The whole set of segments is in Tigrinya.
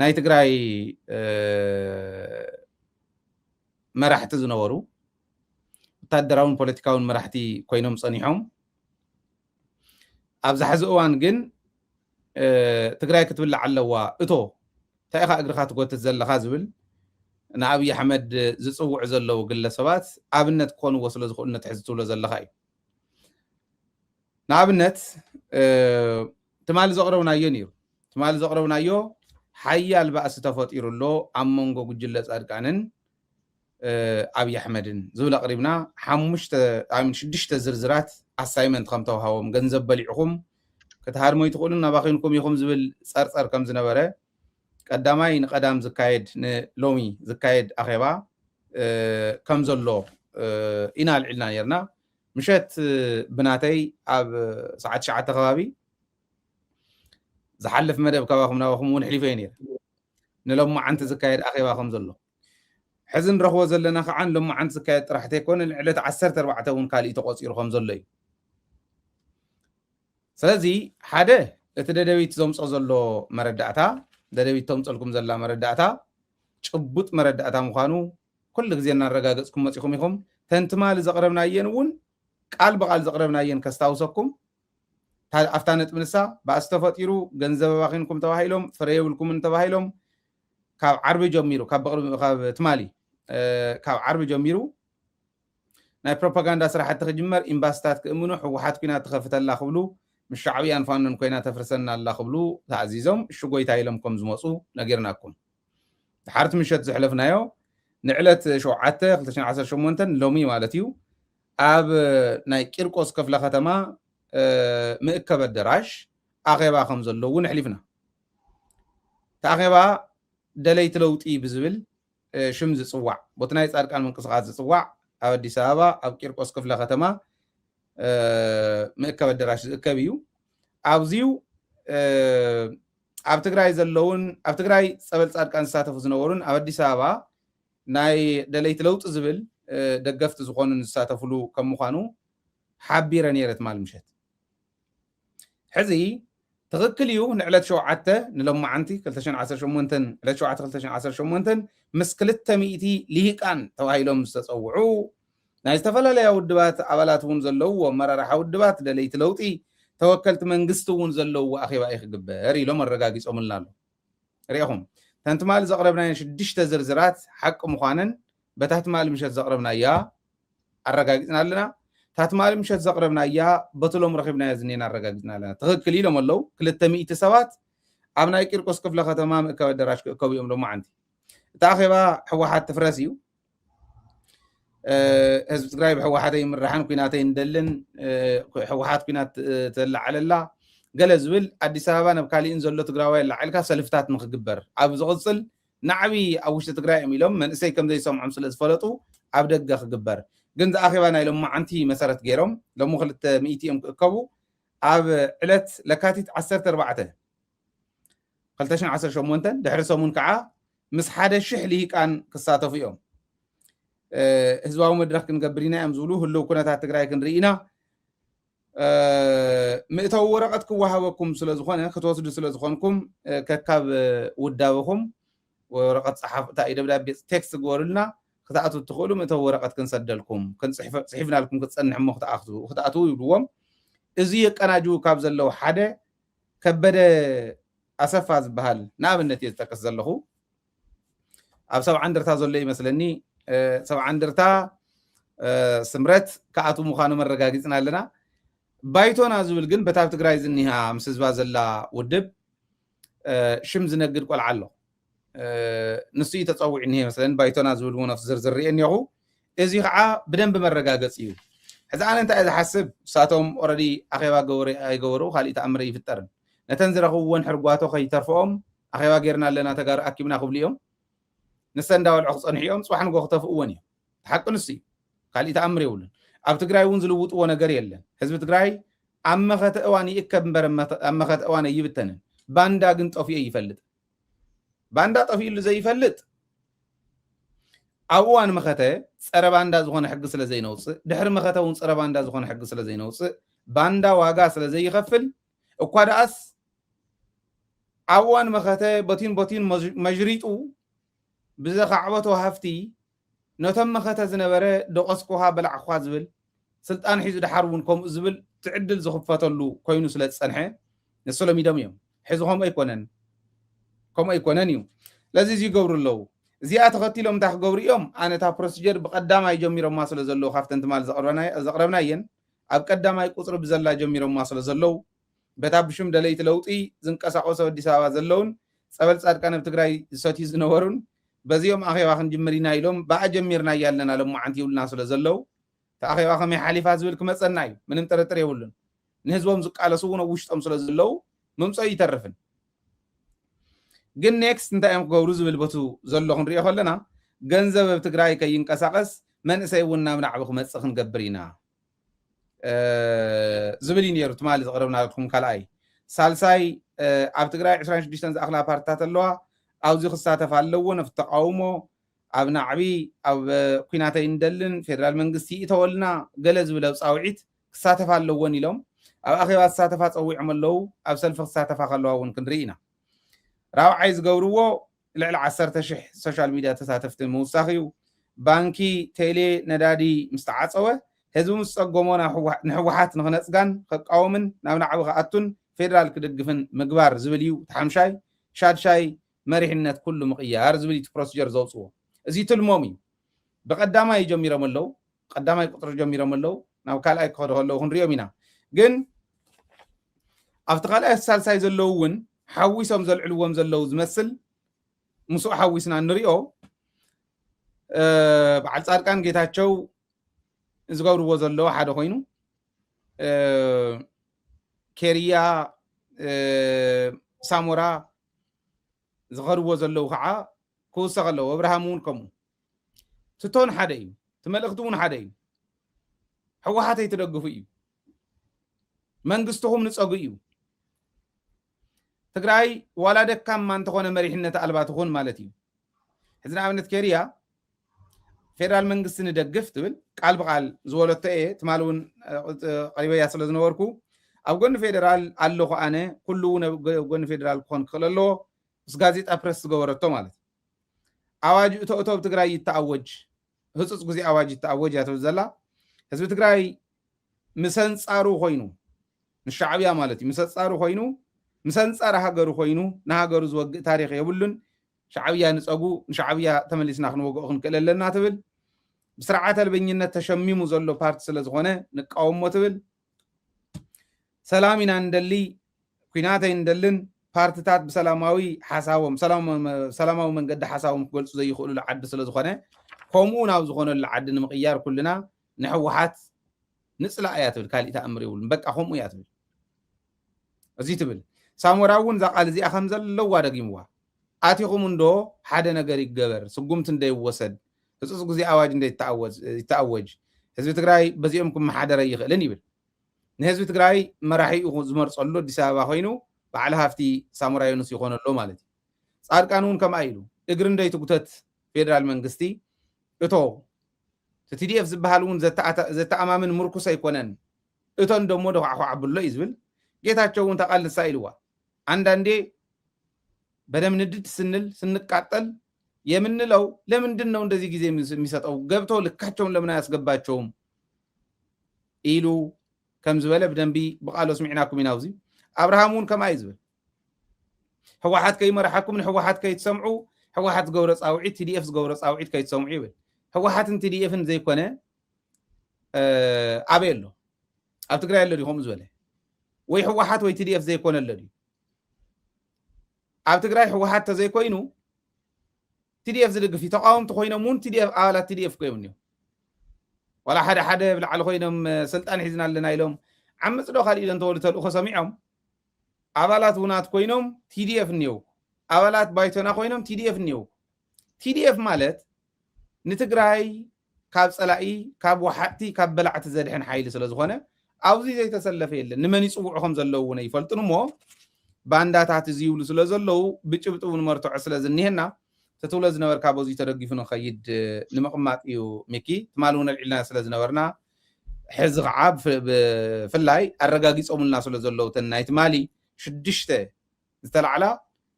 ናይ ትግራይ መራሕቲ ዝነበሩ ወታደራውን ፖለቲካውን መራሕቲ ኮይኖም ጸኒሖም ኣብዚ ሕዚ እዋን ግን ትግራይ ክትብላዕ ኣለዋ እቶ ታይኻ እግርኻ ትጎትት ዘለኻ ዝብል ንኣብይ ኣሕመድ ዝፅውዕ ዘለዉ ግለሰባት ኣብነት ክኾንዎ ስለ ዝኽእሉ ነትሕዝ ትብሎ ዘለኻ እዩ ንኣብነት ትማሊ ዘቕረብናዮ ነይሩ ትማሊ ዘቕረብናዮ ሓያል ባእሲ ተፈጢሩሎ ኣብ መንጎ ጉጅለ ጻድቃንን ኣብይ ኣሕመድን ዝብል ኣቕሪብና 6 ዝርዝራት ኣሳይመንት ከም ተዋሃቦም ገንዘብ በሊዕኹም ክትሃድሞ ይትኽእሉን ናባኺንኩም ኢኹም ዝብል ጸርጸር ከም ዝነበረ ቀዳማይ ንቐዳም ዝካየድ ንሎሚ ዝካየድ ኣኼባ ከም ዘሎ ኢና ልዒልና ነርና ምሸት ብናተይ ኣብ ሰዓት 9 ከባቢ ዝሓልፍ መደብ ከባኹም ናባኹም እውን ሕሊፈ ነይረ ንሎማዓንቲ ዝካየድ ኣኼባ ከም ዘሎ ሕዚ ንረኽቦ ዘለና ከዓ ንሎማዓንቲ ዝካየድ ጥራሕቲ ኣይኮነን ዕለት 14 እውን ካልእ ተቆፂሩ ከም ዘሎ እዩ ስለዚ ሓደ እቲ ደደቢት ዘምፆ ዘሎ መረዳእታ ደደቢት ተምፀልኩም ዘላ መረዳእታ ጭቡጥ መረዳእታ ምዃኑ ኩሉ ግዜ እናረጋገፅኩም መፂኹም ኢኹም ተንትማሊ ዘቕረብናየን እውን ቃል ብቃል ዘቕረብናየን ከስታውሰኩም ኣፍታ ነጥቢ ንሳ ባእሲ ተፈጢሩ ገንዘብ ኣባኺንኩም ተባሂሎም ፍረ የብልኩምን ተባሂሎም ካብ ዓርቢ ጀሚሩ ካብ ትማሊ ካብ ዓርቢ ጀሚሩ ናይ ፕሮፓጋንዳ ስራሕቲ ክጅመር ኤምባሲታት ክእምኑ ሕወሓት ኩናት ትኸፍተላ ክብሉ ምስ ሻዕብያን ፋኖን ኮይና ተፍርሰና ኣላ ክብሉ ተኣዚዞም ሽጎይታ ኢሎም ከም ዝመፁ ነጊርናኩም ድሓርቲ ምሸት ዝሕለፍናዮ ንዕለት 7 2018 ሎሚ ማለት እዩ ኣብ ናይ ቂርቆስ ክፍለ ከተማ ምእከብ ኣዳራሽ ኣኼባ ከም ዘሎ እውን ሕሊፍና ተኣኼባ ደለይቲ ለውጢ ብዝብል ሽም ዝፅዋዕ ቦቲ ናይ ጻድቃን ምንቅስቓስ ዝፅዋዕ ኣብ ኣዲስ ኣበባ ኣብ ቂርቆስ ክፍለ ከተማ ምእከብ ኣዳራሽ ዝእከብ እዩ ኣብዚዩ ኣብ ትግራይ ዘለውን ኣብ ትግራይ ፀበል ጻድቃን ዝሳተፉ ዝነበሩን ኣብ ኣዲስ ኣበባ ናይ ደለይቲ ለውጢ ዝብል ደገፍቲ ዝኾኑን ዝሳተፍሉ ከም ምዃኑ ሓቢረ ነይረት ማል ምሸት ሕዚ ትኽክል እዩ ንዕለት 7 ንሎማዓንቲ 2018 ዕለት 7 2018 ምስ 200 ልሂቃን ተባሂሎም ዝተፀውዑ ናይ ዝተፈላለያ ውድባት ኣባላት እውን ዘለውዎ መራርሓ ውድባት ደለይቲ ለውጢ ተወከልቲ መንግስቲ እውን ዘለውዎ ኣኼባ ይክግበር ኢሎም ኣረጋጊፆምልና ኣሎ ሪኢኹም ተንትማሊ ዘቕረብናዮ 6 ዝርዝራት ሓቂ ምዃነን በታትማሊ ምሸት ዘቕረብናያ ኣረጋጊፅና ኣለና ታትማሊ ምሸት ዘቕረብናያ በትሎም ረኺብናዮ ዝኔና ኣረጋጊፅና ኣለና ትኽክል ኢሎም ኣለው 200 ሰባት ኣብ ናይ ቂርቆስ ክፍለ ከተማ ምእከብ ኣዳራሽ ክእከቡ እዮም ሎማዓንቲ እቲ ኣኼባ ሕወሓት ትፍረስ እዩ ህዝቢ ትግራይ ብሕወሓት ይምራሕን ኩናተይ እንደልን ሕወሓት ኩናት ተላዓለላ ገለ ዝብል ኣዲስ ኣበባ ናብ ካሊእን ዘሎ ትግራዋይ ላዓልካ ሰልፍታት ንክግበር ኣብ ዝቕፅል ናዕቢ ኣብ ውሽጢ ትግራይ እዮም ኢሎም መንእሰይ ከም ዘይሰምዖም ስለ ዝፈለጡ ኣብ ደገ ክግበር ግን ዝኣኼባ ናይ ሎማዓንቲ መሰረት ገይሮም ሎሚ 200 እዮም ክእከቡ ኣብ ዕለት ለካቲት 14 2018 ድሕሪ ሰሙን ከዓ ምስ 1000 ልሂቃን ክሳተፉ እዮም ህዝባዊ መድረክ ክንገብር ኢና እዮም ዝብሉ ህልው ኩነታት ትግራይ ክንርኢ ኢና ምእተዊ ወረቐት ክወሃበኩም ስለ ዝኾነ ክትወስዱ ስለ ዝኾንኩም ከካብ ውዳብኹም ወረቐት ፀሓፍታ ደብዳቤ ቴክስት ግበሩልና ክትኣትው ትኽእሉ ምእተዊ ወረቐት ክንሰደልኩም ፅሒፍናልኩም ክትፀንሕ እሞ ክትኣትው ይብልዎም እዚ የቀናጅው ካብ ዘለው ሓደ ከበደ ኣሰፋ ዝበሃል ንኣብነት እየ ዝጠቅስ ዘለኹ ኣብ 70 እንደርታ ዘሎ ይመስለኒ 70 እንደርታ ስምረት ከኣቱ ምዃኑ መረጋጊፅና ኣለና ባይቶና ዝብል ግን በታብ ትግራይ ዝኒሃ ምስ ህዝባ ዘላ ውድብ ሽም ዝነግድ ቆልዓ ኣሎ ንሱ ተፀውዕ እኒሄ መስለን ባይቶና ዝብል እውን ነፍሲ ዝርዝር ሪአ እኒኹ እዚ ከዓ ብደንብ መረጋገፂ እዩ ሕዚ ኣነ እንታይ እየ ዝሓስብ ንሳቶም ኦረዲ ኣኼባ ገበሩ ኣይገበሩ ካሊእ ተኣምረ ይፍጠርን ነተን ዝረኽብዎን ሕርጓቶ ከይተርፍኦም ኣኼባ ጌርና ኣለና ተጋሩ ኣኪብና ክብሉ እዮም ንሰን እንዳበልዑ ክፀንሑ ፅባሕ ንጎ ክተፍእዎን እዮም ሓቂ ንሱ እዩ ካሊእ ተኣምር የብሉን ኣብ ትግራይ እውን ዝልውጥዎ ነገር የለን ህዝቢ ትግራይ ኣብ መኸተ እዋን ይእከብ እምበር ኣብ መኸተ እዋን ይብተንን ባንዳ ግን ጠፊኡ ይፈልጥ ባንዳ ጠፊኡሉ ዘይፈልጥ ኣብ እዋን መኸተ ፀረ ባንዳ ዝኾነ ሕጊ ስለ ዘይነውፅእ ድሕሪ መኸተ እውን ፀረ ባንዳ ዝኾነ ሕጊ ስለ ዘይነውፅእ ባንዳ ዋጋ ስለ ዘይኸፍል እኳ ደኣስ أوان مخته بطين مجريتو بزخعبته هفتي نتم مخته زنبره دقسكوها بلع خوازبل سلطان حيز دحرون كم زبل تعدل زخفتلو كوينو سلات صنحه نسلم يدميم حزهم ايكونن كم ايكونن يو لازم يقبروا له زيات قتيلهم تاع قبريهم انا تا بروسيجر بقدام يجمروا ما سلا زلو خافتن تمال زقربنا ين اب قدام يقصر بزلا جميروا ما سلا زلو بتابشم دليت لوطي زنقساقوس አዲስ አበባ ዘለውን ጸበል ጻድቃን በትግራይ ሰቲ ዝነበሩን በዚዮም አኺባ ክንጅምሪና ኢሎም ባጀሚርና ያለና ለሙዓንቲ ይውልና ስለ ዘለው ተአኺባ ከመ ሓሊፋ ዝብል ክመጸና እዩ ምንም ጥርጥር የውልን ንህዝቦም ዝቃለሱ ነው ውሽጦም ስለ ዘለው መምጾይ ይተርፍን ግን ኔክስት እንታይም ገብሩ ዝብል በቱ ዘሎ ክንሪኦ ከለና ገንዘብ በትግራይ ከይንቀሳቀስ መንእሰይ ውና ምናዕብ ክመጽእ ክንገብር ኢና زبلين يرو تمالي زقربنا لكم كلاي سالساي اب تግራይ 26 زاخلا بارتات اللوا اوزي خصاتف አለውን ፍተቃውሞ ኣብ ናዕቢ ኣብ ኩናተይ እንደልን ፌደራል መንግስቲ ይተወልና ገለዝ ብለው ጻውዒት ክሳተፍ አለውን ኢሎም ኣብ ኣኺባ ክሳተፍ ጸዊዖም ኣለው ኣብ ሰልፍ ክሳተፍ ከለውን ክንሪኢና ራብዓይ ዝገብርዎ ልዕሊ 10,000 ሶሻል ሚዲያ ተሳተፍቲ ምውሳኺው ባንኪ ቴሌ ነዳዲ ምስተዓጸወ ህዝቡ ምስጸጎሞና ንሕወሓት ንኽነጽጋን ከቃወምን ናብ ናዕቢ ከኣቱን ፌደራል ክድግፍን ምግባር ዝብል እዩ ተሓምሻይ ሻድሻይ መሪሕነት ኩሉ ምቕያር ዝብል ፕሮሲጀር ዘውፅዎ እዚ ትልሞም እዩ ብቀዳማይ ጀሚሮም ኣለው ቀዳማይ ቁጥሪ ጀሚሮም ኣለው ናብ ካልኣይ ክኸዱ ከለዉ ክንሪኦም ኢና ግን ኣብቲ ካልኣይ ሳልሳይ ዘለው እውን ሓዊሶም ዘልዕልዎም ዘለው ዝመስል ምስኡ ሓዊስና ንሪኦ በዓል ጻድቃን ጌታቸው ዝገብርዎ ዘለዎ ሓደ ኮይኑ ኬርያ ሳሞራ ዝኸርዎ ዘለው ከዓ ክውሰኽ ኣለዎ ኣብርሃም እውን ከምኡ ትቶን ሓደ እዩ ትመልእኽቲ እውን ሓደ እዩ ሕወሓተይ ትደግፉ እዩ መንግስትኹም ንፀጉ እዩ ትግራይ ዋላ ደካማ እንተኾነ መሪሕነት ኣልባ ትኹን ማለት እዩ ሕዚ ንኣብነት ኬርያ ፌደራል መንግስት ንደግፍ ትብል ቃል በቃል ዝወለተ እየ ትማል እውን ቀሪበያ ስለ ዝነበርኩ ኣብ ጎኒ ፌደራል ኣለኹ ኣነ ኩሉ ጎኒ ፌደራል ክኾን ክኽእል ኣለዎ ምስ ጋዜጣ ፕረስ ዝገበረቶ ማለት ኣዋጅ እቶብ ትግራይ ይተኣወጅ ህፁፅ ግዜ ኣዋጅ ይተኣወጅ እያ ትብል ዘላ ህዝቢ ትግራይ ምሰንፃሩ ኮይኑ ንሻዕብያ ማለት እዩ ምሰንፃሩ ኮይኑ ምሰንፃር ሃገሩ ኮይኑ ንሃገሩ ዝወግእ ታሪክ የብሉን ሻዕብያ ንፀጉ ንሻዕብያ ተመሊስና ክንወግኦ ክንክእል ኣለና ትብል ብስርዓት አልበኝነት ተሸሚሙ ዘሎ ፓርቲ ስለ ዝኾነ ንቃወሞ ትብል ሰላም ኢና እንደሊ ኩናተይ እንደልን ፓርቲታት ብሰላማዊ ሓሳቦም ሰላማዊ መንገዲ ሓሳቦም ክገልጹ ዘይኽእሉ ዓዲ ስለ ዝኾነ ከምኡ ናብ ዝኾነሉ ዓዲ ንምቕያር ኩልና ንሕወሓት ንፅላእ እያ ትብል ካልእ ተኣምር የብሉን በቃ ከምኡ እያ ትብል እዚ ትብል ሳሞራ እውን እዛ ቃል እዚኣ ከም ዘለዋ ደጊምዋ ኣቲኹም እንዶ ሓደ ነገር ይገበር ስጉምት እንደይወሰድ ህፁፅ ግዜ ኣዋጅ እንደይተኣወጅ ህዝቢ ትግራይ በዚኦም ክመሓደረ ይኽእልን ይብል ንህዝቢ ትግራይ መራሒኡ ዝመርፀሉ ኣዲስ ኣበባ ኮይኑ በዓል ሃፍቲ ሳሞራ ዮኑስ ይኾነሎ ማለት እዩ ጻድቃን እውን ከምኣ ኢሉ እግሪ እንደይትጉተት ፌደራል መንግስቲ እቶ ቲዲኤፍ ዝበሃል እውን ዘተኣማምን ምርኩስ ኣይኮነን እቶን ደሞ ደኳዕኳዕ እዩ ዝብል ጌታቸው እውን ተቃልሳ ኢልዋ አንዳንዴ በደም ንድድ ስንቃጠል የምንለው ለምንድን ነው እንደዚህ ጊዜ የሚሰጠው ገብተው ልካቸውን ለምን አያስገባቸውም ኢሉ ከም ዝበለ በደንቢ በቃሎ ስሚዕናኩም ኢና ውዚ አብርሃሙን ከማ ይዝብል ሕወሓት ከይመረሓኩም ንሕወሓት ከይትሰምዑ ሕወሓት ዝገብረ ጻውዒት ቲዲኤፍ ዝገብረ ጻውዒት ከይትሰምዑ ይብል ሕወሓትን ቲዲኤፍን ዘይኮነ ኣበይ ኣሎ ኣብ ትግራይ ኣሎ ዲኹም ዝበለ ወይ ሕወሓት ወይ ቲዲኤፍ ዘይኮነ ኣሎ ዲ ኣብ ትግራይ ሕወሓት ተዘይኮይኑ ቲዲኤፍ ዝድግፍ ተቃወምቲ ኮይኖም እውን ቲዲኤፍ ኣባላት ቲዲኤፍ ኮይኖም እዮም ወላ ሓደ ብላዕሊ ኮይኖም ስልጣን ሒዝና ኣለና ኢሎም ዓመፅ ዶ ካልእ ኢሎም ተወሉ ተልእኮ ሰሚዖም ኣባላት ውናት ኮይኖም ቲዲኤፍ እኒው ኣባላት ባይቶና ኮይኖም ቲዲኤፍ እኒው ቲዲኤፍ ማለት ንትግራይ ካብ ፀላኢ ካብ ወሓቲ ካብ በላዕቲ ዘድሕን ሓይሊ ስለ ዝኾነ ኣብዚ ዘይተሰለፈ የለን ንመን ይፅውዑኹም ዘለዉ እውን ይፈልጡን እሞ ባንዳታት እዚ ይብሉ ስለ ዘለዉ ብጭብጡ እውን መርትዖ ስለ ዝኒሄና ተትብሎ ዝነበርካ በዚ ተደጊፉ ንኸይድ ንምቕማጥ እዩ ሚኪ ትማል እውን ኣልዒልና ስለ ዝነበርና ሕዚ ከዓ ብፍላይ ኣረጋጊፆምልና ስለ ዘለዉ ተን ናይ ትማሊ 6 ዝተላዕላ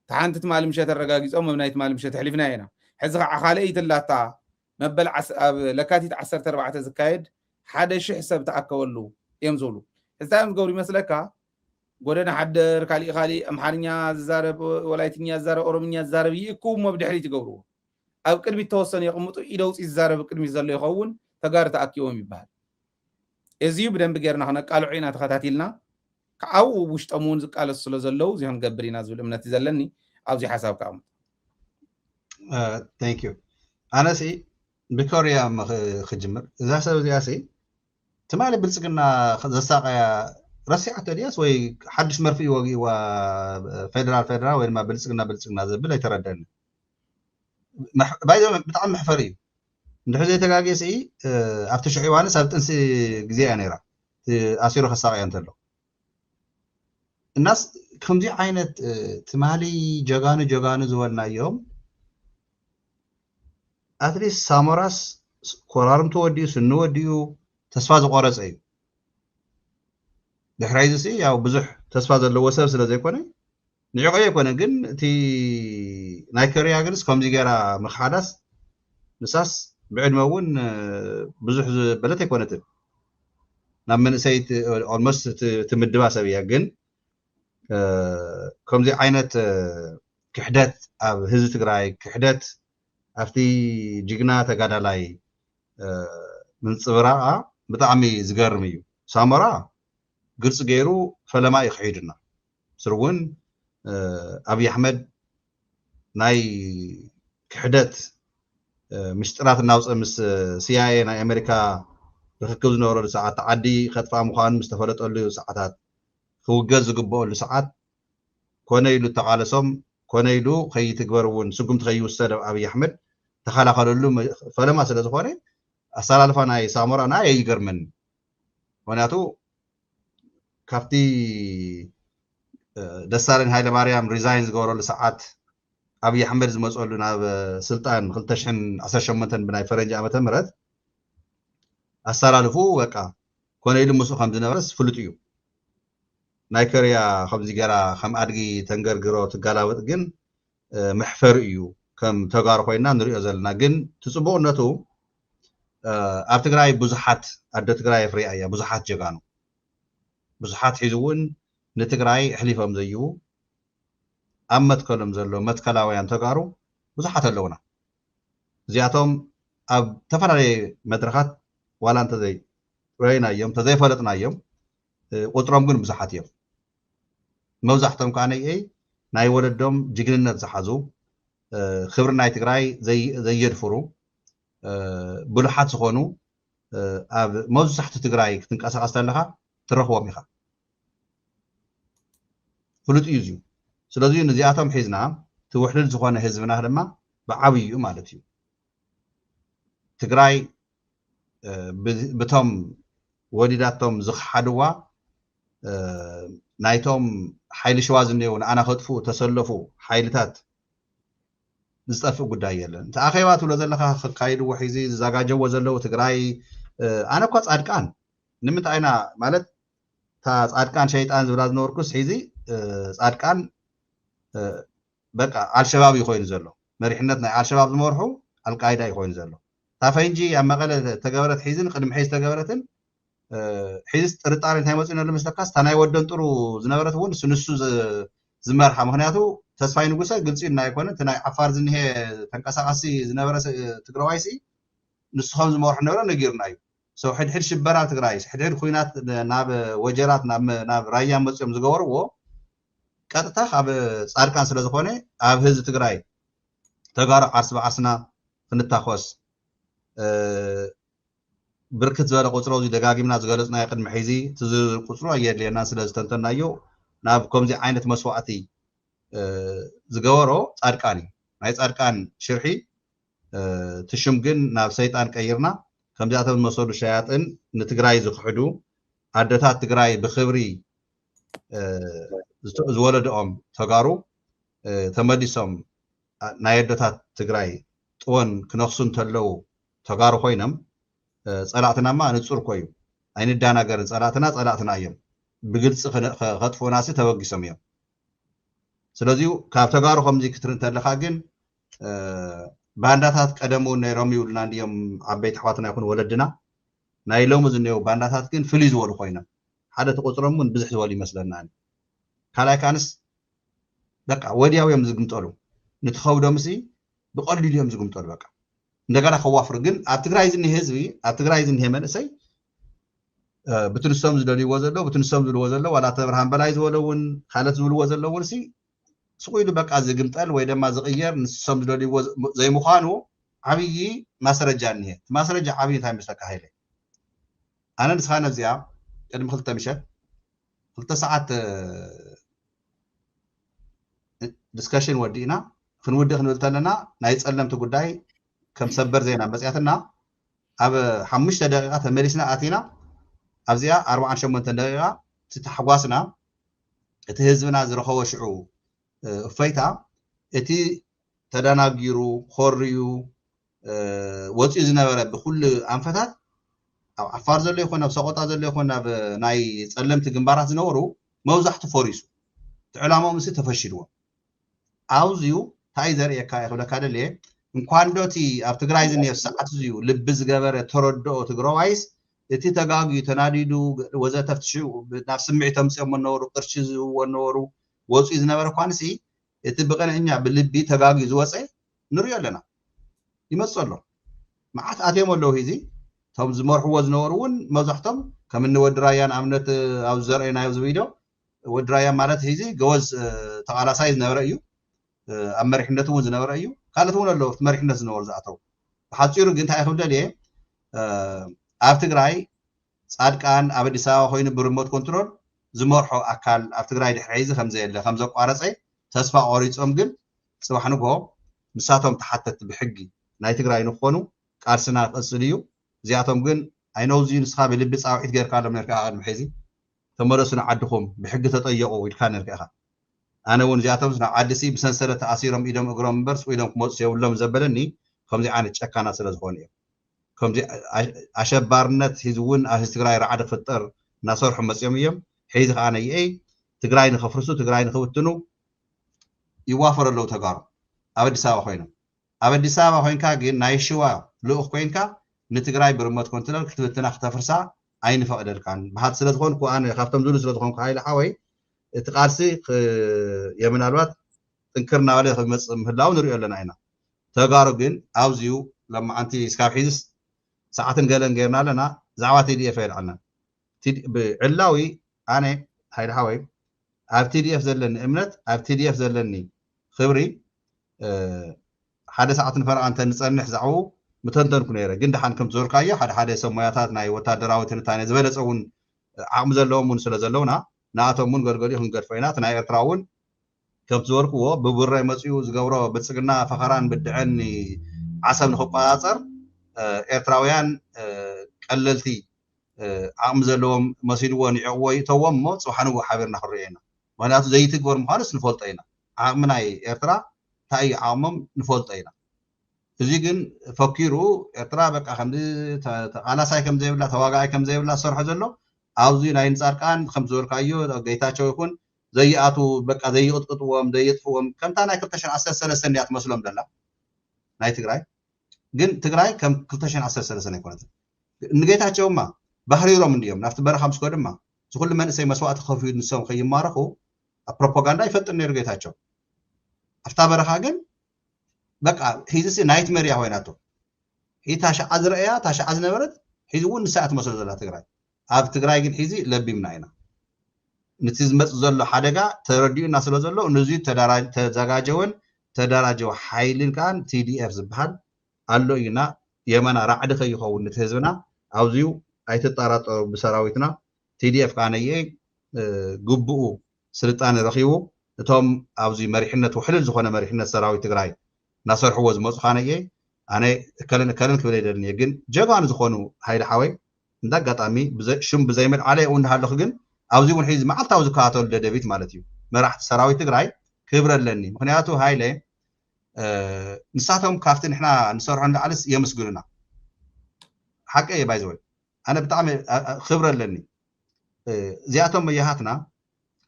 تحانت تمال مشات الرقاقيس أو مبنايت مال مشات حلفنا هنا حزق عخالي تلاتا مبل لكاتي تعسر تربعة زكايد حدا شي حساب تأكولو يمزولو حساب قولي مسلكا قولنا حد خالي أمحارنيا زارب ولايتنيا زارب أورومنيا زارب يكون مبدحري تقولوه أو كلمة توصل يقوموا إيدوس الزارب كلمة زل يخون تجار تأكيوم يبهر إزيو بدن بجرنا هنا قالوا عينا تخاتاتيلنا أو وش تأمون قال الصلاة زلوا زي هنقبرين نازل من تزلني أو زي حساب كام. Thank you. أنا سي بكوريا خجمر إذا سوي سي تمالي بلسقنا زساقة رسيعة الياس وي حدش مرفي وقي فيدرال وين ما بلسقنا زبل يتردن بايدو بتعم محفري ندحو زي تقاقيسي أفتش عيواني سابتنسي قزي أنيرا أسيرو خساقيا انتلو الناس كمزي عينة تمالي جغانو زولنا يوم أتليس ساموراس كورارم توديو سنو وديو تسفاز قورس أيو دحرايزي ياو بزح تسفاز اللي وسب سلا زي كوني نجاقيا يكون جن تي نايكريا جنس كمزي جرا مخادس نساس بعد ما ون بزح بلت يكونت نعمل سيد almost تمدبا سبيا جن كمزي عينة كحدات أو هزت جراي كحدات أفتي جينا تقعد لاي من صغراء بتعمي زجرميو سامرا قرص غيرو فلما يخيدنا سرون أبي أحمد ناي كحدات مشترات الناس مس CIA ناي أمريكا ركض نور ساعات عدي خطفة مخان مستفادت أولي ساعات خوجز قبوا أولي ساعات كونه يلو تقالسهم كونه يلو خي تكبرون سقم تخيو السر أبي أحمد تخلى خلوا فلما سلسل خوري أصلا الفناي سامورا ناي يجرمن وناتو كفتي دسالن هاي لماريام ريزاينز قولوا لساعات أبي أحمد مسؤولنا بسلطان خلتشن عشان بناي فرنج عمتن مرد أصلا الفو وكا كونه يلو مسؤول خمسين برس فلتيو نايكريا خمسي جرا خم أدقي تنجر تقالاوت جن محفر إيو كم تجار خوينا نري أزلنا جن تصبوا نتو أفتقراي بزحات أدت قراي فري أيا بزحات جانو بزحات حيزون نتقراي حليفهم زيو أما تكلم زلوا ما تكلاويان تجارو بزحات اللونا زياتهم أب تفرع مدرخات ولا أنت زي رأينا يوم تزي فلتنا يوم قطرهم جن بزحات يوم موزحتهم كان أي ناي ولدهم جيجلنا زحزو خبر ناي تقراي زي يدفرو بلحات سخونو موزحت تقراي تنقص أصلا تروحوا ميخا فلوت يوزيو سلازيو نزياتهم حيزنا توحدل زخونه حزبنا هدما بعويو مالتيو تقراي بتم وديداتهم زخحدوا نايتهم حيل شوازنيون أنا خطفو تسلفو حيلتات نستفق قداي يلن تأخيوات ولا زلخا خايد وحيزي زاقا جو زلو تقراي أنا كوات عادكان نمت أينا مالت تا عادكان شيطان زبراز نوركوس حيزي عادكان بقى على الشباب يخوين زلو مريحنتنا على الشباب زمورحو القايدة يخوين زلو تا فينجي أما قال تقبرت حيزن قدم حيز تقبرتن حيز ترطارين هاي مصينا لمسلكاس تاناي ودن طرو زنبرت ون سنسو زمرحا مخنياتو تسفاي نغوسا قلصينا يكون تناي عفار زنيه تنقساقسي زنبرس تقراويسي نسخهم زمورح نبره نغيرنايو سو حد شبرا تقرايس حد خوينات ناب وجرات ناب رايا مصيم زغورو قطتا اب صاركان سلازخونه اب هز تقراي تغار عرس بعرسنا فنتاخوس بركت زاره قصرو زي دغاغيمنا زغلصنا يقدم حيزي تزر قصرو يدلينا سلازتنتنايو ناب كومزي عينت مسوعتي زغورو صاركاني ناي صاركان شرحي تشمجن ناب سيطان قيرنا كمزاتهم المسؤول الشياطين نتقراي زخحدو عدتات تقراي بخبري زولدهم تقارو تمديسهم نايدتات تقراي طون كنخسون تلو تقارو خوينم صلاتنا ما نصور كويو عين دانا غير صلاتنا ايام بغلص خطفو ناسي توغيسم يوم ስለዚሁ ካብ ተጋሩ ከምዚ ክትርን ተለኻ ግን ባንዳታት ቀደሙ ነይሮም ይብሉና እንዲዮም ዓበይቲ ኣሕዋትና ይኹን ወለድና ናይ ሎሚ ዝኔው ባንዳታት ግን ፍልይ ዝበሉ ኮይኖም ሓደ ተቆፅሮም እውን ብዙሕ ዝበሉ ይመስለና ካልኣይ ካንስ በቃ ወዲያው እዮም ዝግምጠሉ ንትኸውዶም ሲ ብቐሊሉ እዮም ዝግምጠሉ በቃ እንደገና ከዋፍሩ ግን ኣብ ትግራይ ዝኒሄ ህዝቢ ኣብ ትግራይ ዝኒሄ መንእሰይ ብትንሶም ዝደልይዎ ዘሎ ብትንሶም ዝብልዎ ዘሎ ዋላ ተብርሃን በላይ ዝበለውን ካልኦት ዝብልዎ ዘለውን ሲ ስቁኢሉ በቃ ዝግምጠል ወይ ድማ ዝቕየር ንሶም ዝደልይዎ ዘይምዃኑ ዓብዪ ማስረጃ እኒሄ ማስረጃ ዓብዪ እንታይ ይመስለካ ሃይለ ኣነ ንስኻ ነዚኣ ቅድሚ 2 ምሸት 2 ሰዓት ዲስከሽን ወዲእና ክንውድእ ክንብል ተለና ናይ ፀለምቲ ጉዳይ ከም ሰበር ዜና መፅያትና ኣብ 5 ደቂቃ ተመሊስና ኣቲና ኣብዚኣ 48 ደቂቃ ተሓጓስና እቲ ህዝብና ዝረኸቦ ሽዑ እፎይታ እቲ ተደናጊሩ ኮርዩ ወፂኡ ዝነበረ ብኩሉ ኣንፈታት ኣብ ዓፋር ዘሎ ይኹን ኣብ ሰቆጣ ዘሎ ይኹን ኣብ ናይ ፀለምቲ ግንባራት ዝነበሩ መብዛሕትኡ ፈሪሱ ዕላማኦም ምስ ተፈሽልዎ ኣውዝዩ እንታይ ዘርእየካ ይኽእለካ ደልየ እንኳን ዶቲ ኣብ ትግራይ ዝኒሄ ሰዓት እዚዩ ልቢ ዝገበረ ተረድኦ ትግራዋይስ እቲ ተጋጊዩ ተናዲዱ ወዘተ ፍትሽኡ ናብ ስምዒቶም ፅኦም ነበሩ ቅርሺ ዝህብዎ ነበሩ ወፂኡ ዝነበረ ኳንሲ እቲ ብቕንዕኛ ብልቢ ተጋጊዩ ዝወፀ ንሪኦ ኣለና ይመፅእ ኣሎ መዓት ኣትዮም ኣለዉ ሂዚ እቶም ዝመርሕዎ ዝነበሩ እውን መብዛሕቶም ከም እኒ ወዲ ራያ ንኣብነት ኣብ ዘርእየናዮ ዝቪድዮ ወዲ ራያ ማለት ሂዚ ገወዝ ተቓላሳይ ዝነበረ እዩ ኣብ መሪሕነቱ እውን ዝነበረ እዩ ካልኦት እውን ኣለዉ መሪሕነት ዝነበሩ ዝኣተው ብሓፂሩ ግን እንታይ ይኽብል ደልየ ኣብ ትግራይ ጻድቃን ኣብ ኣዲስ ኣበባ ኮይኑ ብሪሞት ኮንትሮል ዝመርሖ ኣካል ኣብ ትግራይ ድሕሪ ሒዚ ከምዘየለ ከም ዘቋረፀ ተስፋ ቆሪፆም ግን ፅባሕ ንግሆ ንሳቶም ተሓተቲ ብሕጊ ናይ ትግራይ ንክኾኑ ቃልስና ቅፅል እዩ እዚኣቶም ግን ኣይነውዝዩ ንስኻ ብልቢ ፃውዒት ጌርካሎም ነርካ ቅድሚ ሕዚ ተመለሱ ንዓድኹም ብሕጊ ተጠየቁ ኢልካ ነርካ ኢኻ ኣነ እውን እዚኣቶም ናብ ዓዲሲ ብሰንሰለት ተኣሲሮም ኢዶም እግሮም እምበር ስኢሎም ክመፁ የብሎም ዘበለኒ ከምዚ ዓይነት ጨካና ስለ ዝኾኑ እዮም ከምዚ ኣሸባርነት ሒዚ እውን ኣብ ትግራይ ረዓዲ ክፍጠር እናሰርሑ መፅኦም እዮም ሒዚ ከዓ ነይአይ ትግራይ ንኸፍርሱ ትግራይ ንኽብትኑ ይዋፈሩ ኣለዉ ተጋሩ ኣብ ኣዲስ ኣበባ ኮይኖም ኣብ ኣዲስ ኣበባ ኮይንካ ግን ናይ ሽዋ ልኡኽ ኮይንካ ንትግራይ ብሪሞት ኮንትሮል ክትብትና ክተፍርሳ ኣይንፈቕደልካን ባሓት ስለ ዝኾንኩ ኣነ ካብቶም ዝብሉ ስለ ዝኾንኩ ሃይለ ሓወይ እቲ ቃልሲ የምናልባት ጥንክር እናበለ ክመፅእ ምህላው ንሪኦ ኣለና ኢና ተጋሩ ግን ኣብዝዩ ለማዓንቲ እስካብ ሒዝስ ሰዓትን ገለን ጌርና ኣለና ዛዕባ ቲዲኤፍ የልዓልና ብዕላዊ ኣነ ሃይለ ሓወይ ኣብ ቲዲኤፍ ዘለኒ እምነት ኣብ ቲዲኤፍ ዘለኒ ክብሪ ሓደ ሰዓትን ፈረቓ እንተ ንፀንሕ ዛዕቡ ምተንተንኩ ነይረ ግን ድሓን ከም ዝብልካዮ ሓደ ሓደ ሰብ ሞያታት ናይ ወታደራዊ ትንታነ ዝበለፀ እውን ዓቕሚ ዘለዎም እውን ስለ ዘለውና ንኣቶም እውን ገልገሊኡ ክንገድፎ ኢና እቲ ናይ ኤርትራ እውን ከም ዝበልክዎ ብቡረ መፅኡ ዝገብሮ ብልፅግና ፈኸራን ብድዐን ዓሰብ ንክቆፃፀር ኤርትራውያን ቀለልቲ ዓቕሚ ዘለዎም መሲልዎ ንዕቕዎ ይእተዎም እሞ ፅባሕ ንግሆ ሓቢርና ክንሪኦ ኢና ምክንያቱ ዘይትግበር ምዃኑስ ንፈልጦ ኢና ዓቕሚ ናይ ኤርትራ እንታይ እዩ ዓቕሞም ንፈልጦ ኢና እዚ ግን ፈኪሩ ኤርትራ በቃ ከምዚ ተቃላሳይ ከም ዘይብላ ተዋጋኣይ ከም ዘይብላ ዝሰርሖ ዘሎ ኣብዚ ናይ ንፃድቃን ከም ዝበልካዮ ጌታቸው ይኹን ዘይኣቱ በቃ ዘይቅጥቅጥዎም ዘይጥፍዎም ከምታ ናይ 2013 እያ ትመስሎም ዘላ ናይ ትግራይ ግን ትግራይ ከም 2013 ኣይኮነት ንጌታቸውማ ባህሪሮም እንዲዮም ናብቲ በረኻ ምስ ኮ ድማ ዝኩሉ መንእሰይ መስዋእቲ ከፍዩ ንሶም ከይማረኹ ኣብ ፕሮፓጋንዳ ይፈጥን ነይሩ ጌታቸው ኣብታ በረኻ ግን በቃ ሒዚ ናይት መርያ ኮይናቶ ታሸዓ ዝረአያ ታሸዓ ዝነበረት ሒዚ እውን ንሳኣ ትመስሎ ዘላ ትግራይ ኣብ ትግራይ ግን ሒዚ ለቢምና ኢና ነቲ ዝመፅእ ዘሎ ሓደጋ ተረዲኡና ስለ ዘሎ ነዚ ተዘጋጀወን ተደራጀወ ሓይልን ከዓ ቲዲኤፍ ዝበሃል ኣሎ ኢና የመና ራዕዲ ከይኸውን ነቲ ህዝብና ኣብዝዩ ኣይትጠራጠሩ ብሰራዊትና ቲዲኤፍ ከዓ ነየ ግቡኡ ስልጣነ ረኺቡ እቶም ኣብዚ መሪሕነት ውሕልል ዝኾነ መሪሕነት ሰራዊት ትግራይ እናሰርሕዎ ዝመፁ ካነየ ኣነ ከለን ክብል ኣይደልን እየ ግን ጀጋኑ ዝኾኑ ሃይለ ሓወይ እንዳ ኣጋጣሚ ሽም ብዘይመልዓለ እውን እንዳሃለኹ ግን ኣብዚ እውን ሒዚ መዓልታዊ ዝከታተሉ ደደቢት ማለት እዩ መራሕቲ ሰራዊት ትግራይ ክብረ ኣለኒ ምክንያቱ ሃይለ ንሳቶም ካብቲ ንሕና ንሰርሖ እንዳዓልስ የመስግኑና ሓቂ እየ ባይዘወይ ኣነ ብጣዕሚ ክብረ ኣለኒ እዚኣቶም መያሃትና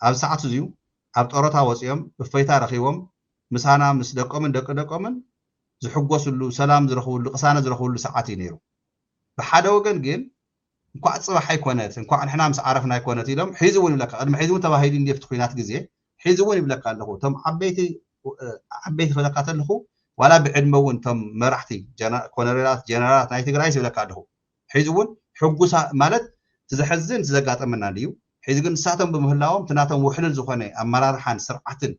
ኣብ ሰዓት እዚዩ ኣብ ጦሮታ ወፂኦም እፈይታ ረኺቦም ምሳና ምስ ደቆምን ደቆምን ዝሕጎስሉ ሰላም ዝረኽብሉ ቅሳነ ዝረኽብሉ ሰዓት እዩ ነይሩ ብሓደ ወገን ግን እንኳዕ ፅባሕ ኣይኮነት እንኳዕ ንሕና ምስ ዓረፍና ኣይኮነት ኢሎም ሒዙ እውን ይብለካ ቅድሚ ሒዙ እውን ተባሂሉ እንዴት ኩናት ግዜ ሒዙ እውን ይብለካ ኣለኹ እቶም ዓበይቲ ክብለካ ተለኹ ዋላ ብዕድመ እውን እቶም መራሕቲ ኮሎኔላት ጀነራላት ናይ ትግራይ ይብለካ ኣለኹ ሒዙ እውን ሕጉሳ ማለት ትዘሕዝን ትዘጋጠመና ድዩ ሒዙ ግን ንሳቶም ብምህላዎም ትናቶም ውሕሉል ዝኾነ ኣመራርሓን ስርዓትን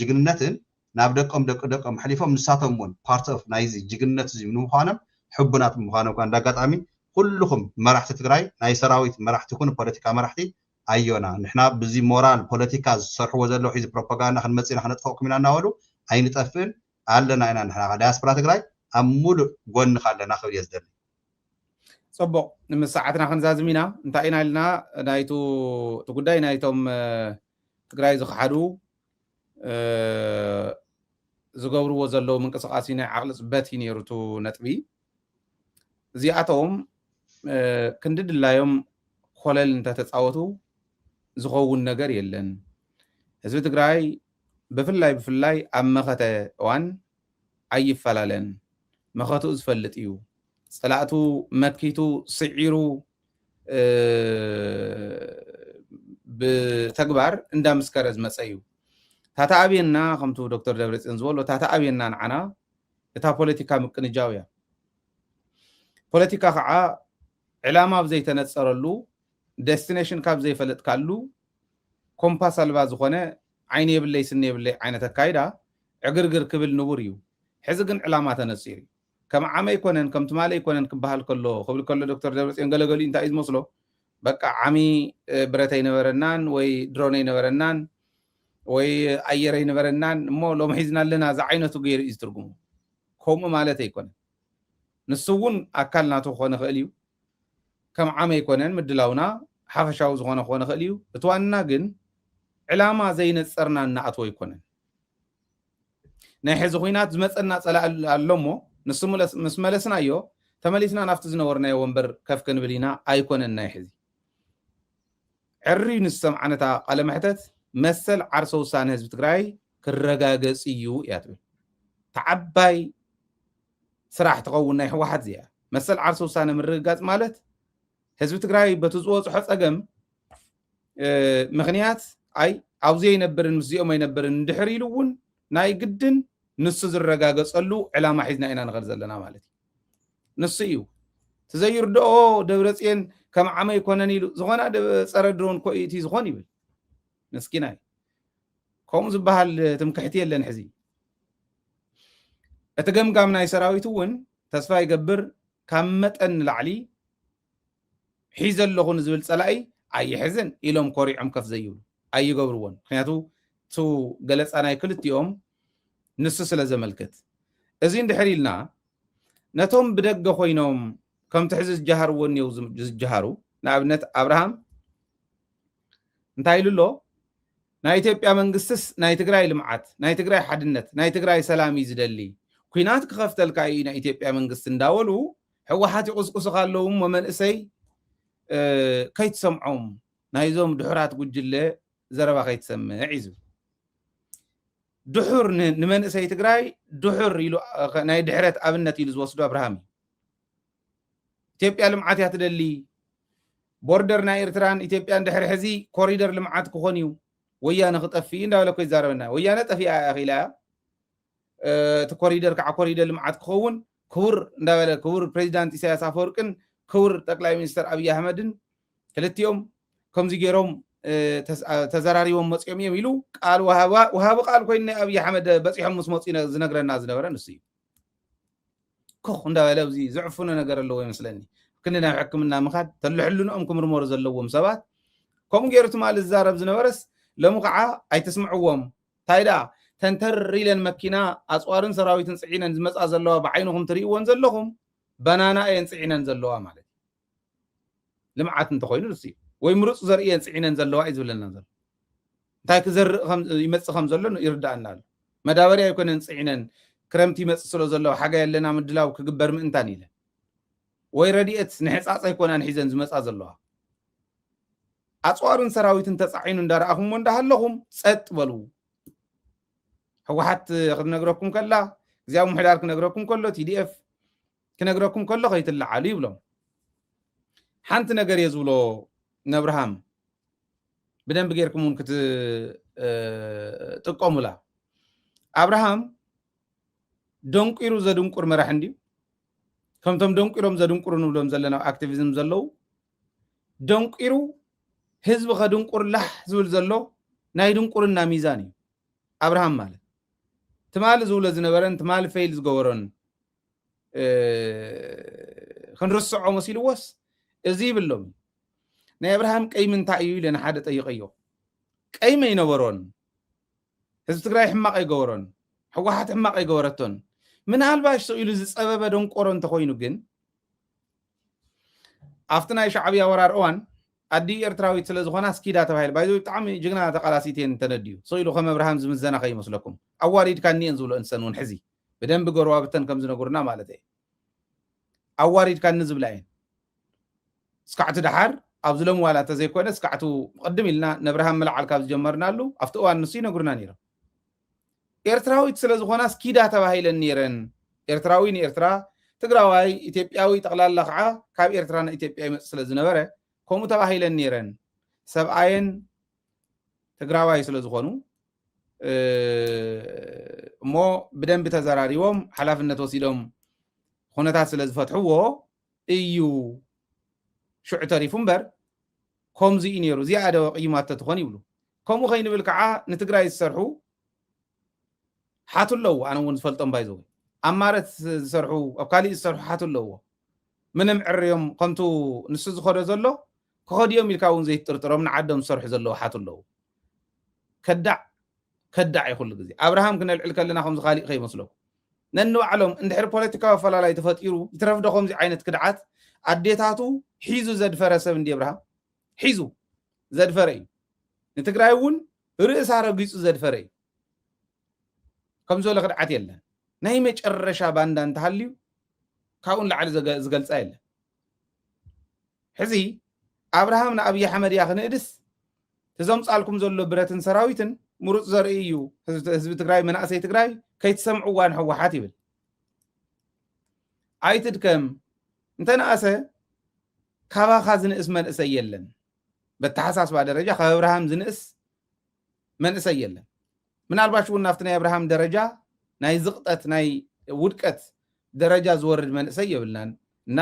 ጅግንነትን ናብ ደቆም ሓሊፎም ንሳቶም እውን ፓርት ኦፍ ናይዚ ጅግንነት እዚ ንምዃኖም ሕቡናት ምዃኖም ኳ እንዳጋጣሚ ኩልኩም መራሕቲ ትግራይ ናይ ሰራዊት መራሕቲ ኩን ፖለቲካ መራሕቲ ኣዮና ንሕና ብዚ ሞራል ፖለቲካ ዝሰርሕዎ ዘለዉ ሒዚ ፕሮፓጋንዳ ክንመፅእ ኢና ክነጥፍኦኩም ኢና እናበሉ ኣይንጠፍእን ኣለና ኢና ንሕና ዳያስፖራ ትግራይ ኣብ ሙሉእ ጎንካ ኣለና ክብል እየ ዝደሊ ፅቡቅ ምስ ሰዓትና ክንዛዝም ኢና እንታይ ኢና ኢልና ናይቱ እቲ ጉዳይ ናይቶም ትግራይ ዝኽሓዱ ዝገብርዎ ዘለዉ ምንቅስቃሲ ናይ ዓቕሊ ፅበት እዩ ነይሩ እቲ ነጥቢ እዚኣቶም ክንዲ ድላዮም ኮለል እንተተፃወቱ ዝኸውን ነገር የለን ህዝቢ ትግራይ ብፍላይ ኣብ መኸተ እዋን ኣይፈላለን መኸትኡ ዝፈልጥ እዩ ፀላእቱ መኪቱ ስዒሩ ብተግባር እንዳመስከረ ዝመፀ እዩ ታታኣብየና ከምቱ ዶክተር ደብረፅዮን ዝበሎ ታታኣብየና ንዓና እታ ፖለቲካ ምቅንጃው እያ ፖለቲካ ከዓ ዕላማ ብዘይተነፀረሉ ዴስቲኔሽን ካብ ዘይፈለጥካሉ ኮምፓስ ኣልባ ዝኾነ ዓይኒ የብለይ ስኒ የብለይ ዓይነት ኣካይዳ ዕግርግር ክብል ንቡር እዩ ሕዚ ግን ዕላማ ተነፂሩ እዩ ከም ዓመ ይኮነን ከም ትማለ ይኮነን ክበሃል ከሎ ክብል ከሎ ዶክተር ደብረፅዮን ገለገሊ እንታይ እዩ ዝመስሎ በቃ ዓሚ ብረት ኣይነበረናን ወይ ድሮን ኣይነበረናን ወይ ኣየር ኣይነበረናን እሞ ሎሚ ሒዝና ኣለና እዚ ዓይነቱ ገይሩ እዩ ዝትርጉሙ ከምኡ ማለት ኣይኮነን ንሱ እውን ኣካል ናቱ ክኾነ ክእል እዩ ከም ዓመ ይኮነን ምድላውና ሓፈሻዊ ዝኾነ ክኾነ ክእል እዩ እቲ ዋና ግን ዕላማ ዘይነፀርና እናኣትዎ ይኮነን ናይ ሕዚ ኩናት ዝመፀና ፀላእ ኣሎ እሞ ንሱ ምስ መለስናዮ ተመሊስና ናብቲ ዝነበርናዮ ወንበር ከፍ ክንብል ኢና ኣይኮነን ናይ ሕዚ ዕርዩ ንሰምዓነታ ቃለ መሕተት መሰል ዓርሶ ውሳነ ህዝቢ ትግራይ ክረጋገፅ እዩ እያ ትብል ተዓባይ ስራሕ ትኸውን ናይ ሕወሓት እዚኣ መሰል ዓርሶ ውሳነ ምርግጋፅ ማለት ህዝቢ ትግራይ በቲ ዝወፅሖ ፀገም ምክንያት ኣይ ኣብዚ ኣይነበርን ምስዚኦም ኣይነበርን እንድሕር ኢሉ እውን ናይ ግድን ንሱ ዝረጋገፀሉ ዕላማ ሒዝና ኢና ንኸድ ዘለና ማለት እዩ ንሱ እዩ ትዘይርድኦ ደብረፅዮን ከም ዓመ ይኮነን ኢሉ ዝኾነ ፀረ ድሮን ኮኢቲ ዝኾን ይብል ምስኪና ከምኡ ዝበሃል ትምክሕቲ የለን ሕዚ እቲ ገምጋም ናይ ሰራዊት እውን ተስፋ ይገብር ካብ መጠን ንላዕሊ ሒዘ ኣለኹ ንዝብል ፀላኢ ኣይሕዝን ኢሎም ኮሪዖም ከፍ ዘይብሉ ኣይገብርዎን ምክንያቱ እቲ ገለፃ ናይ ክልቲኦም ንሱ ስለ ዘመልክት እዚ እንድሕር ኢልና ነቶም ብደገ ኮይኖም ከምቲ ሕዚ ዝጀሃርዎ እኒው ዝጀሃሩ ንኣብነት ኣብርሃም እንታይ ኢሉ ኣሎ ናይ ኢትዮጵያ መንግስትስ ናይ ትግራይ ልምዓት ናይ ትግራይ ሓድነት ናይ ትግራይ ሰላም እዩ ዝደሊ ኩናት ክኸፍተልካ እዩ ናይ ኢትዮጵያ መንግስቲ እንዳበሉ ሕወሓት ይቁስቁሱ ካለዉ መመንእሰይ ከይትሰምዖም ናይዞም ድሑራት ጉጅለ ዘረባ ከይትሰምዕ እዩ ድሑር ንመንእሰይ ትግራይ ድሑር ኢሉ ናይ ድሕረት ኣብነት ኢሉ ዝወስዱ ኣብርሃም ኢትዮጵያ ልምዓት እያ ትደሊ ቦርደር ናይ ኤርትራን ኢትዮጵያን ድሕሪ ሕዚ ኮሪደር ልምዓት ክኾን እዩ ወያነ ክጠፊ እንዳበለ ኮ ይዛረበና ወያነ ጠፊኣ ኢላ እቲ ኮሪደር ከዓ ኮሪደር ልምዓት ክኸውን ክቡር እንዳበለ ክቡር ፕሬዚዳንት ኢሳያስ አፈወርቅን ክቡር ጠቅላይ ሚኒስትር ኣብይ ኣሕመድን ክልቲኦም ከምዚ ገይሮም ተዘራሪቦም መፅኦም እዮም ኢሉ ቃል ወሃቢ ቃል ኮይኑ ኣብይ ኣሕመድ በፂሖም ምስ መፁ ዝነግረና ዝነበረ ንሱ እዩ ኮኽ እንዳበለ ኣብዚ ዝዕፉነ ነገር ኣለዎ ይመስለኒ ክንዲ ናይ ሕክምና ምኻድ ተልሕልንኦም ክምርመሩ ዘለዎም ሰባት ከምኡ ገይሩ ትማል ዝዛረብ ዝነበረስ ሎሚ ከዓ ኣይትስምዕዎም ታይዳ ተንተር ኢለን መኪና ኣፅዋርን ሰራዊትን ፅዒነን ዝመፃ ዘለዋ ብዓይንኹም ትርእይዎን ዘለኹም በናና እየን ፅዒነን ዘለዋ ማለት ልምዓት እንተኮይኑ ንሱ እዩ ወይ ምሩፅ ዘርእየን ፅዒነን ዘለዋ እዩ ዝብለና ዘሎ እንታይ ክዘርእ ይመፅእ ከም ዘሎ ይርዳእና ኣሎ መዳበርያ ኣይኮነን ፅዒነን ክረምቲ ይመፅእ ስለ ዘለዎ ሓጋይ ኣለና ምድላው ክግበር ምእንታን ኢለን ወይ ረድኤት ንሕፃፅ ኣይኮናን ሒዘን ዝመፃ ዘለዋ ኣጽዋርን ሰራዊትን ተጻዒኑ እንዳረኣኹም እንዳሃለኹም ጸጥ በሉ ሕወሓት ክነግረኩም ከላ ግዚያዊ ምሕዳር ክነግረኩም ከሎ TDF ክነግረኩም ከሎ ከይትለዓሉ ይብሎም ሓንቲ ነገር የዝብሎ ነብርሃም ብደንብ ጌርኩም እውን ክትጥቀሙላ አብርሃም ደንቂሩ ዘድንቁር መራሕ እንዲዩ ከምቶም ደንቂሮም ዘድንቁሩ ንብሎም ዘለና አክቲቪዝም ዘለው ደንቂሩ ህዝቢ ከድንቁር ላሕ ዝብል ዘሎ ናይ ድንቁርና ሚዛን እዩ አብርሃም ማለት ትማል ዝብሎ ዝነበረን ትማል ፌይል ዝገበሮን ክንርስዖ መሲልዎስ እዚ ይብሎም ናይ አብርሃም ቀይ ምንታይ እዩ ኢለና ሓደ ጠይቀዮ ቀይ መይነበሮን ህዝቢ ትግራይ ሕማቅ ይገበሮን ሕወሓት ሕማቅ ይገበረቶን ምናልባሽ ሰው ኢሉ ዝፀበበ ደንቆሮ እንተኮይኑ ግን ኣብቲ ናይ ሻዕብያ ወራር እዋን ኣዲ ኤርትራዊት ስለ ዝኾና ስኪዳ ተባሂል ባይዞ ብጣዕሚ ጅግና ተቃላሲትን ተነድዩ ሰው ኢሉ ከም አብርሃም ዝምዘና ከይመስለኩም ኣዋሪድካ እኒአን ዝብሎ እንሰን እውን ሕዚ ብደንብ ገርዋ ብተን ከም ዝነገሩና ማለት እዩ ኣዋሪድካ ንዝብላ እየን ስካዕቲ ድሓር ኣብ ዝሎም ዋላ ተዘይኮነ ስካዕቱ ቅድም ኢልና ነብርሃም መልዓል ካብ ዝጀመርናሉ ኣብቲ እዋን ንሱ ይነግሩና ነይሮም ኤርትራዊት ስለ ዝኾና ስኪዳ ተባሂለን ነይረን ኤርትራዊ ንኤርትራ ትግራዋይ ኢትዮጵያዊ ጠቅላላ ከዓ ካብ ኤርትራ ንኢትዮጵያ ይመጽ ስለ ዝነበረ ከምኡ ተባሂለን ነይረን ሰብኣየን ትግራዋይ ስለ ዝኾኑ እሞ ብደንብ ተዘራሪቦም ሓላፍነት ወሲዶም ኩነታት ስለ ዝፈትሕዎ እዩ ሽዑ ተሪፉ እምበር ከምዚ እዩ ነይሩ ዝያደ ቅይማቶ ትኾን ይብሉ ከምኡ ከይንብል ከዓ ንትግራይ ዝሰርሑ ሓቱ ኣለዎ ኣነ እውን ዝፈልጦም ባይዘው ኣማረት ዝሰርሑ ኣብ ካሊእ ዝሰርሑ ሓቱ ኣለዎ ምንም ዕርዮም ከምቱ ንሱ ዝኸዶ ዘሎ ክኸዲዮም ኢልካ እውን ዘይትጥርጥሮም ንዓዶም ዝሰርሑ ዘለዎ ሓቱ ኣለዎ ከዳዕ ይኩሉ ግዜ አብርሃም ክነልዕል ከለና ከምዚ ካሊእ ከይመስለኩም ነንባዕሎም እንድሕር ፖለቲካዊ ኣፈላላይ ተፈጢሩ ይትረፍዶ ከምዚ ዓይነት ክድዓት ኣዴታቱ ሒዙ ዘድፈረ ሰብ እንዲ አብርሃም ሒዙ ዘድፈረ እዩ ንትግራይ እውን ርእሳ ረጊፁ ዘድፈረ እዩ ከም ዘሎ ክድዓት የለን ናይ መጨረሻ ባንዳ እንተሃልዩ ካብኡን ላዕሊ ዝገልፃ የለን ሕዚ አብርሃም ንኣብይ ኣሕመድ እያ ክንእድስ ተዘምፃልኩም ዘሎ ብረትን ሰራዊትን ምሩፅ ዘርኢ እዩ ህዝቢ ትግራይ መናእሰይ ትግራይ ከይትሰምዕዋን ሕወሓት ይብል ኣይትድከም እንተነኣሰ ካባኻ ዝንእስ መንእሰይ የለን በተሓሳስባ ደረጃ ካብ አብርሃም ዝንእስ መንእሰይ የለን ምናልባሽ እውን ናብቲ ናይ አብርሃም ደረጃ ናይ ዝቕጠት ናይ ውድቀት ደረጃ ዝወርድ መንእሰይ የብልናን እና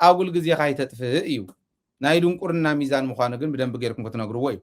ኣጉል ግዜ ካይተጥፍእ እዩ ናይ ድንቁርና ሚዛን ምዃኑ ግን ብደንብ ጌርኩም ክትነግርዎ እዩ